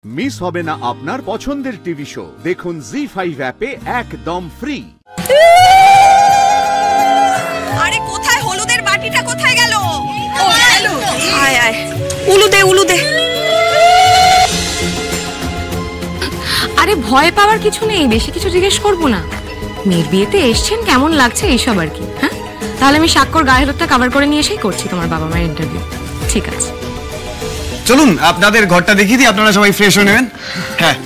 Miss হবে না আপনার পছন্দের টিভি শো। দেখুন জি5 অ্যাপে একদম ফ্রি। আরে কোথায় হলুদের বাটিটা কোথায় গেল? ও হ্যালো, আয় আয়, উলুদে উলুদে। আরে ভয় পাওয়ার কিছু নেই, বেশি কিছু জিজ্ঞেস করবো না। মেয়ের বিয়েতে এসছেন, কেমন লাগছে এইসব আর কি। হ্যাঁ, তাহলে আমি স্বাক্ষর গায়ে হলুদটা কভার করে নিয়ে এসেই করছি তোমার বাবা মায়ের ইন্টারভিউ। ঠিক আছে, চলুন আপনাদের ঘরটা দেখিয়ে দিই, আপনারা সবাই ফ্রেশ হয়ে নেবেন। হ্যাঁ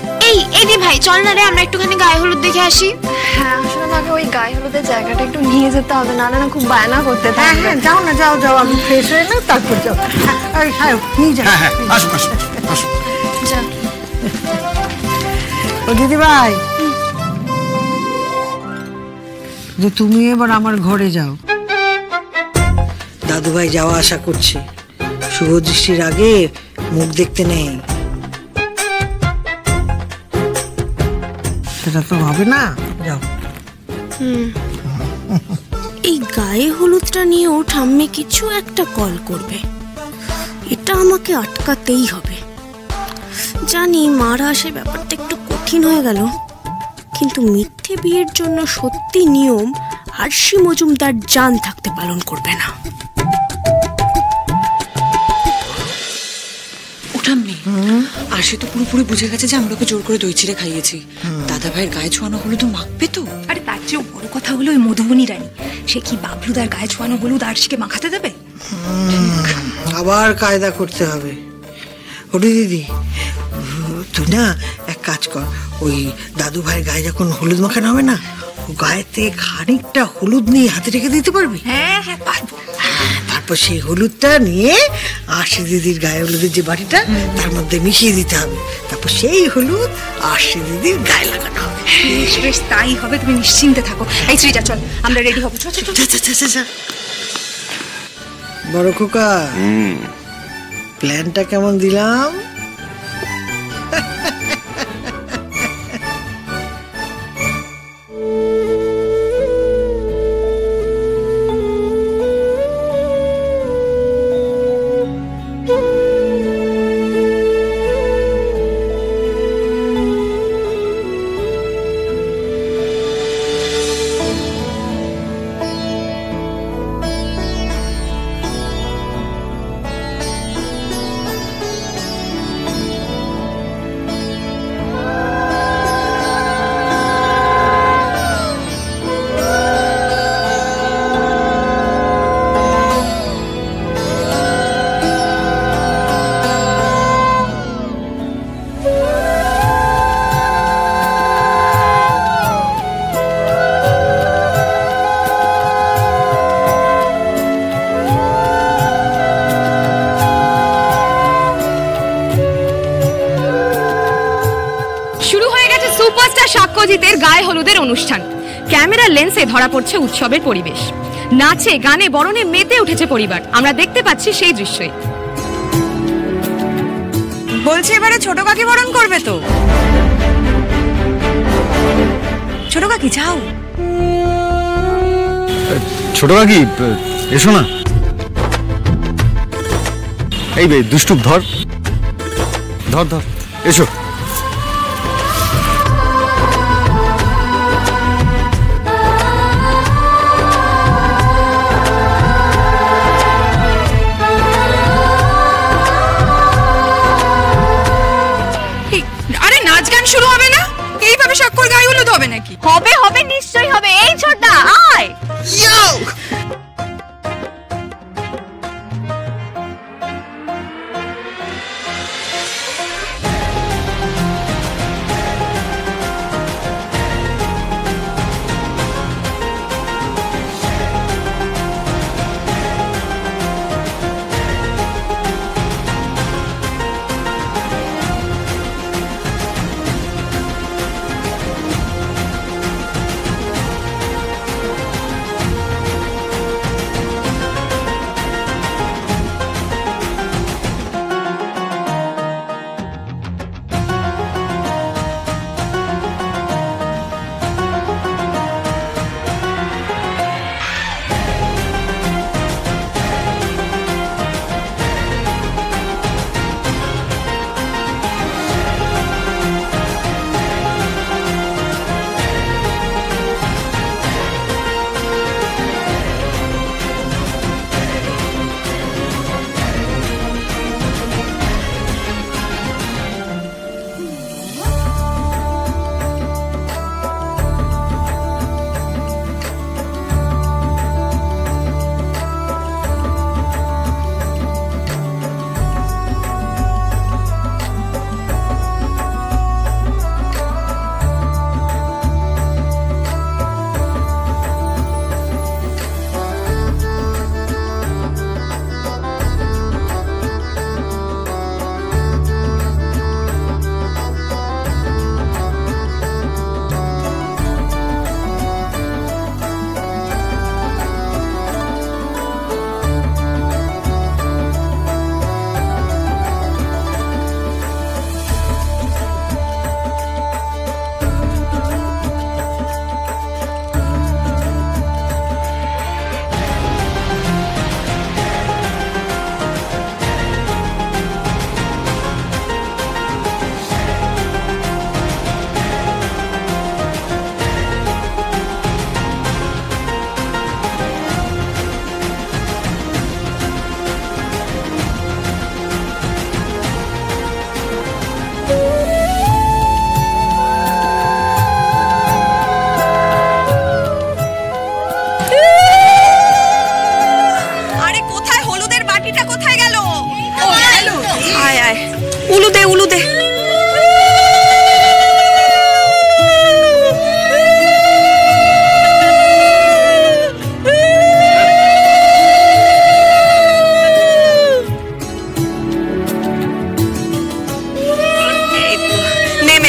এই দি ভাই, চল না রে আমরা একটুখানি গায়ে হলুদ দেখে আসি। হ্যাঁ, আসলে আমাকে ওই গায়ে হলুদের জায়গাটা একটু নিয়ে যেতে হবে, নাহলে না খুব বায়না করতে থাকবে। হ্যাঁ, যাও না, যাও যাও, আমি ফ্রেশ হয়ে নাও তারপর যাও। হ্যাঁ, নিয়ে যাও। হ্যাঁ, আসুন আসুন আসুন। যা ও দিদি ভাই, তুমি এবার আমার ঘরে যাও। দাদু ভাই যাওয়া আসা করছে, শুভ দৃষ্টির আগে মুখ দেখতে নেই। সেটা তো হবে না, যাও। এই গায়ে হলুদটা নিয়েও ঠাম্মি কিছু একটা কল করবে, এটা আমাকে আটকাতেই হবে। জানি মারা আসে ব্যাপারটা একটু কঠিন হয়ে গেল, কিন্তু মিথ্যে বিয়ের জন্য সত্যি নিয়ম আরশি মজুমদার জান থাকতে পালন করবে না। আর সে তো পুরোপুরি বুঝে গেছে যে আমরা ওকে জোর করে দই চিড়ে খাইয়েছি। দাদা ভাইয়ের গায়ে ছোঁয়ানো হলুদ মাখবে তো। আরে তার চেয়েও বড় কথা হলো ওই মধুবনী রানী, সে কি বাবলুদার গায়ে ছোঁয়ানো হলুদ আরশিকে মাখাতে দেবে? আবার কায়দা করতে হবে। ওরে দিদি, তুই না এক কাজ কর, ওই দাদু ভাইয়ের গায়ে যখন হলুদ মাখানো হবে না, গায়েতে খানিকটা হলুদ নিয়ে হাতে রেখে দিতে পারবি? হ্যাঁ হ্যাঁ পারবো। তারপর সেই হলুদটা নিয়ে আশি দিদির গায়ে হলুদের যে বাটিটা তার মধ্যে মিশিয়ে দিতে হবে, তারপর সেই হলুদ আশি দিদির গায়ে লাগানো হবে। বেশ তাই হবে, তুমি নিশ্চিন্তে থাকো। এই শ্রীজা চল, আমরা রেডি হবো। চল চল চল। বড় খোকা, প্ল্যানটা কেমন দিলাম? সাক্ষ্যজিতের গায়ে হলুদের অনুষ্ঠান। ক্যামেরার লেন্সে ধরা পড়ছে উৎসবের পরিবেশ। নাচে গানে বরণে মেতে উঠেছে পরিবার। আমরা দেখতে পাচ্ছি সেই দৃশ্যই। বলছি এবারে ছোট কাকি বরণ করবে তো? ছোট কাকি যাও। ছোট কাকি এসো না। এই বে দুষ্টু, ধর ধর ধর, এসো। আরে নাচ গান শুরু হবে না? এইভাবে স্বাক্ষর গায়ে হলুদ হবে নাকি? হবে হবে, নিশ্চয়ই হবে। এই ছোটদা আয়।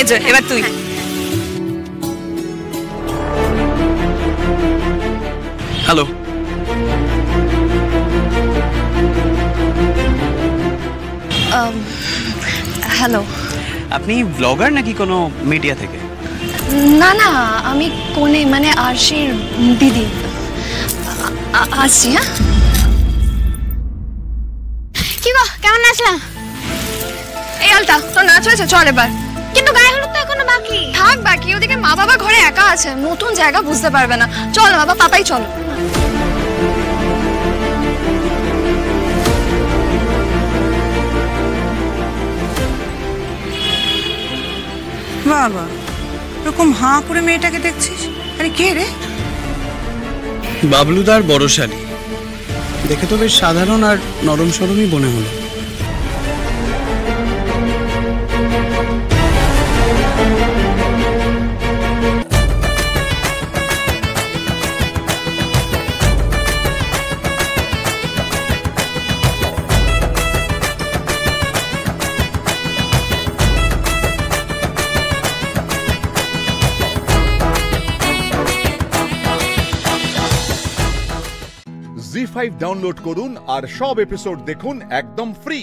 হয়েছে, এবার তুই। Hello, hello. আপনি ব্লগার নাকি কোনো মিডিয়া থেকে? না না, আমি কোনে মানে আরশির দিদি। আসছি। হ্যাঁ, কি গো, কেমন নাচলাম? এই আলতা, তোর নাচ হয়েছে, চল এবার। কিন্তু গায়ে হলুদ তো এখনো বাকি। থাক বাকি, ওদিকে মা বাবা ঘরে একা আছে, নতুন জায়গা বুঝতে পারবে না। চল বাবা, পাপাই চল। বাবা, এরকম হাঁ করে মেয়েটাকে দেখছিস? আরে কে রে? বাবলুদার বড় শালী। দেখে তো বেশ সাধারণ আর নরম সরমই মনে হলো। জি5 ডাউনলোড করুন আর সব এপিসোড দেখুন একদম ফ্রি।